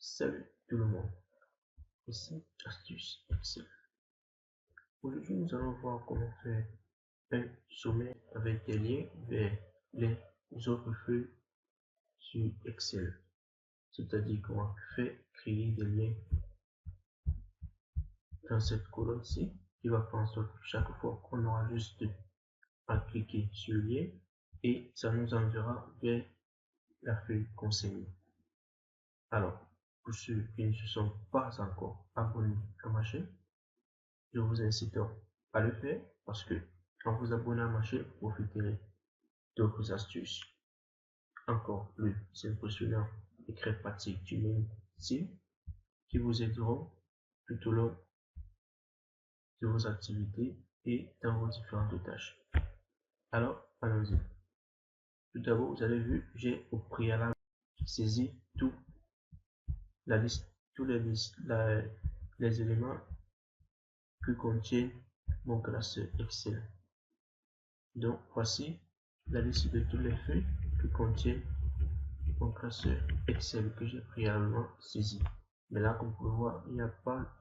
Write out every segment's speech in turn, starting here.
Salut tout le monde, ici Astuce Excel. Aujourd'hui, nous allons voir comment faire un sommaire avec des liens vers les autres feuilles sur Excel. C'est-à-dire qu'on va faire créer des liens dans cette colonne-ci qui va faire en sorte que chaque fois qu'on aura juste à cliquer sur le lien et ça nous enverra vers la feuille concernée. Alors, pour ceux qui ne se sont pas encore abonnés à ma chaîne, je vous incite à le faire parce que en vous abonnant à ma chaîne, vous profiterez d'autres astuces encore plus impressionnantes et très pratiques du même style qui vous aideront tout au long de vos activités et dans vos différentes tâches. Alors, allons-y. Tout d'abord, vous avez vu, j'ai au préalable saisi tous les éléments que contient mon classeur Excel. Donc, voici la liste de toutes les feuilles que contient mon classeur Excel que j'ai préalablement saisi. Mais là, comme vous pouvez voir,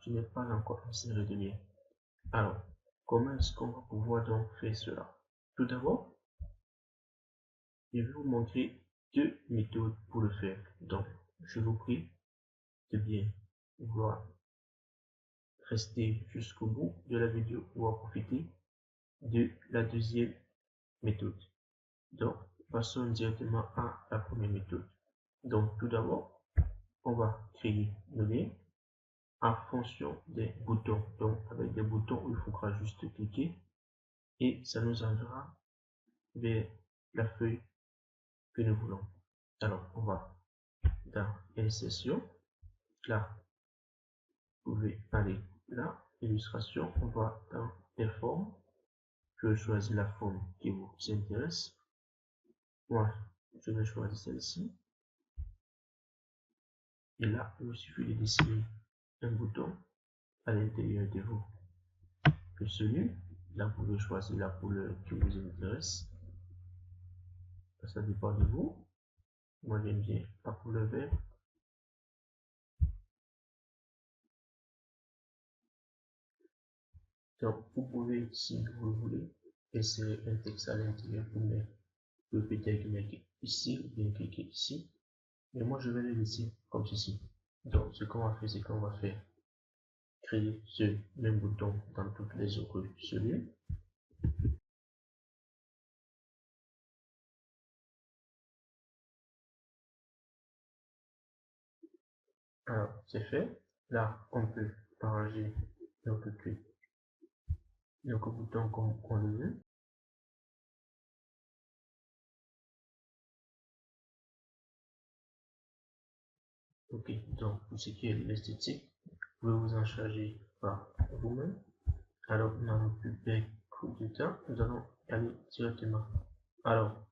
je n'ai pas encore inséré de lien. Alors, comment est-ce qu'on va pouvoir donc faire cela? Tout d'abord, je vais vous montrer deux méthodes pour le faire. Donc, je vous prie de bien vouloir rester jusqu'au bout de la vidéo pour profiter de la deuxième méthode. Donc, passons directement à la première méthode. Donc, tout d'abord, on va créer le lien en fonction des boutons. Donc, avec des boutons où il faudra juste cliquer et ça nous enverra vers la feuille que nous voulons. Alors, on va dans Insertion. Là, vous pouvez aller là, Illustration. On va dans les formes. Je choisis la forme qui vous intéresse. Moi, je vais choisir celle-ci. Et là, il vous suffit de dessiner un bouton à l'intérieur de vous. Que celui, là, vous pouvez choisir la couleur qui vous intéresse. Ça dépend de vous. Moi, j'aime bien la couleur vert. Donc, vous pouvez, si vous le voulez, insérer un texte à l'intérieur pour mettre peut-être mettre ici ou bien cliquer ici. Mais moi, je vais le laisser comme ceci. Donc, ce qu'on va faire, c'est qu'on va faire créer ce même bouton dans toutes les autres cellules. Alors, c'est fait. Là, on peut arranger notre bouton comme on le veut. Ok, donc pour ce qui est de l'esthétique, vous pouvez vous en charger par vous-même. Alors, nous n'allons plus perdre de temps, nous allons aller directement. Alors,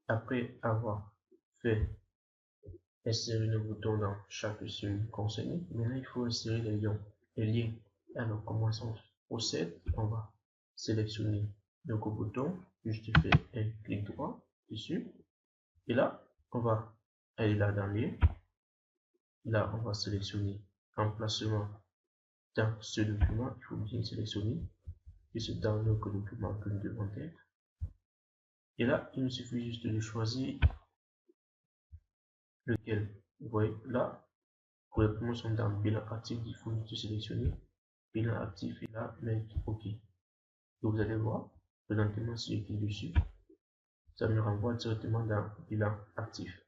après avoir fait insérer le bouton dans chaque cellule concernée, maintenant il faut insérer les liens. Alors, comment on procède? On va sélectionner le bouton, juste faire un clic droit dessus, et là, on va aller là dans les. Là, on va sélectionner emplacement dans ce document. Il faut bien sélectionner et c'est dans le document que nous devons être. Et là, il nous suffit juste de choisir lequel. Vous voyez, là, pour les promotions dans bilan actif, il faut juste sélectionner bilan actif et là, mettre OK. Et vous allez voir, présentement, si je clique dessus, ça me renvoie directement dans bilan actif.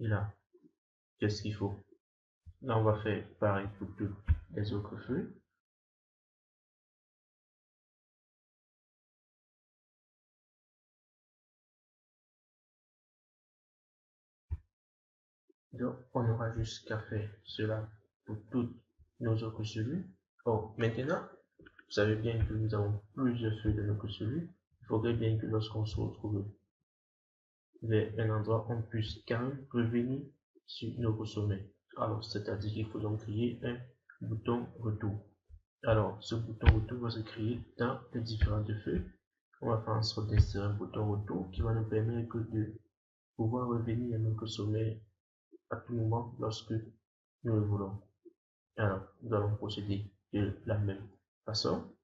Et là, qu'est-ce qu'il faut? Là, on va faire pareil pour toutes les autres feuilles. Donc, on aura juste qu'à faire cela pour toutes nos autres cellules. Or, maintenant, vous savez bien que nous avons plusieurs feuilles de notre cellule. Il faudrait bien que lorsqu'on se retrouve vers un endroit, on puisse quand même revenir sur notre sommet. Alors, c'est-à-dire qu'il faut donc créer un bouton retour. Alors, ce bouton retour va se créer dans les différentes feuilles. On va faire en sorte d'insérer un bouton retour qui va nous permettre de pouvoir revenir à notre sommet à tout moment lorsque nous le voulons. Alors, nous allons procéder de la même façon.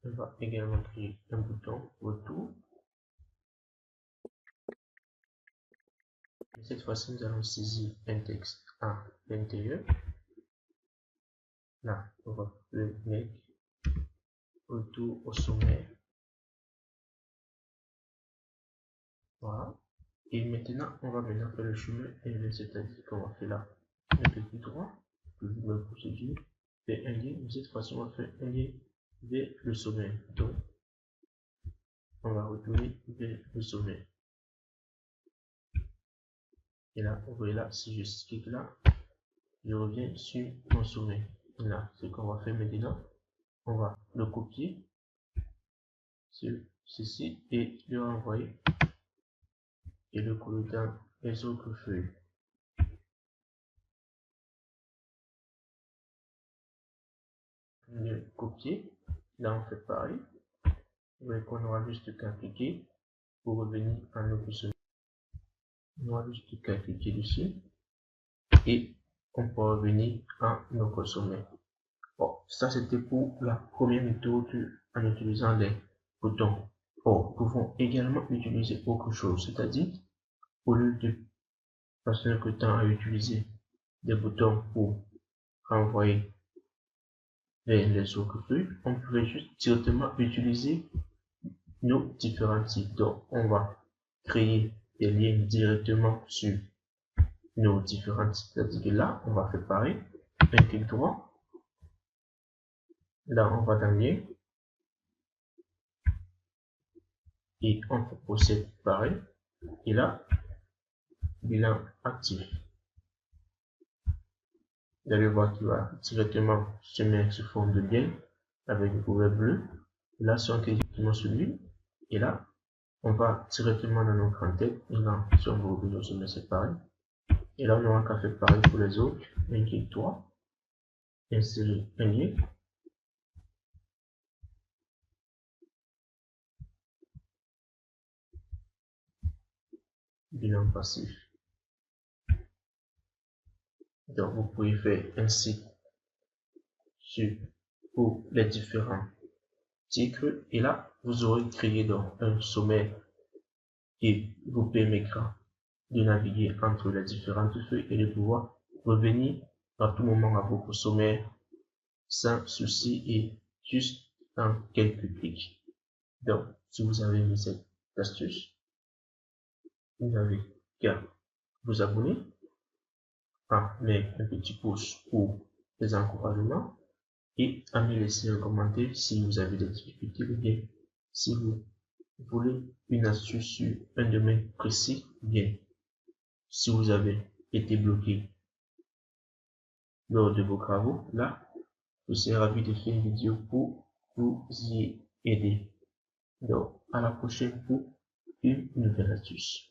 On va également créer un bouton retour. Et cette fois-ci, nous allons saisir un texte à l'intérieur. Là, on va le mettre retour au sommet. Voilà. Et maintenant, on va faire le chemin inverse, c'est-à-dire qu'on va faire là un petit droit, même procédure, faire un lien, mais cette fois-ci, on va faire un lien vers le sommet. Donc, on va retourner vers le sommet. Et là, vous voyez là, si je clique là, je reviens sur mon sommet. Et là, ce qu'on va faire maintenant, on va le copier sur ceci et le renvoyer et le coller dans les autres feuilles. Le copier, là on fait pareil, mais qu'on aura juste qu'à cliquer pour revenir à notre sommet. On aura juste qu'à cliquer dessus et on peut revenir à notre sommet. Bon, ça c'était pour la première méthode en utilisant les boutons. Bon, nous pouvons également utiliser autre chose, c'est-à-dire au lieu de passer un peu de temps à utiliser des boutons pour renvoyer vers les autres feuilles, on pourrait juste directement utiliser nos différents types. Donc, on va créer des liens directement sur nos différents types. C'est-à-dire que là, on va faire pareil, un clic droit. Là, on va dans lien et on procède pareil. Et là, bilan actif. Vous allez voir qu'il va directement se mettre sous forme de lien avec le couleur bleu. Là, si on clique directement sur lui, et là, on va directement dans notre en-tête. Et là, si on veut revenir sur le c'est pareil. Et là, on aura qu'à faire pareil pour les autres. Un clic droit, insérer un lien. Bilan passif. Donc, vous pouvez faire ainsi pour les différents titres. Et là, vous aurez créé donc un sommet qui vous permettra de naviguer entre les différentes feuilles et de pouvoir revenir à tout moment à votre sommet sans souci et juste en quelques clics. Donc, si vous avez aimé cette astuce, vous n'avez qu'à vous abonner, à mettre un petit pouce pour les encouragements et à me laisser un commentaire si vous avez des difficultés ou bien si vous voulez une astuce sur un domaine précis, bien si vous avez été bloqué lors de vos travaux, là, je serai ravi de faire une vidéo pour vous y aider. Donc, à la prochaine pour une nouvelle astuce.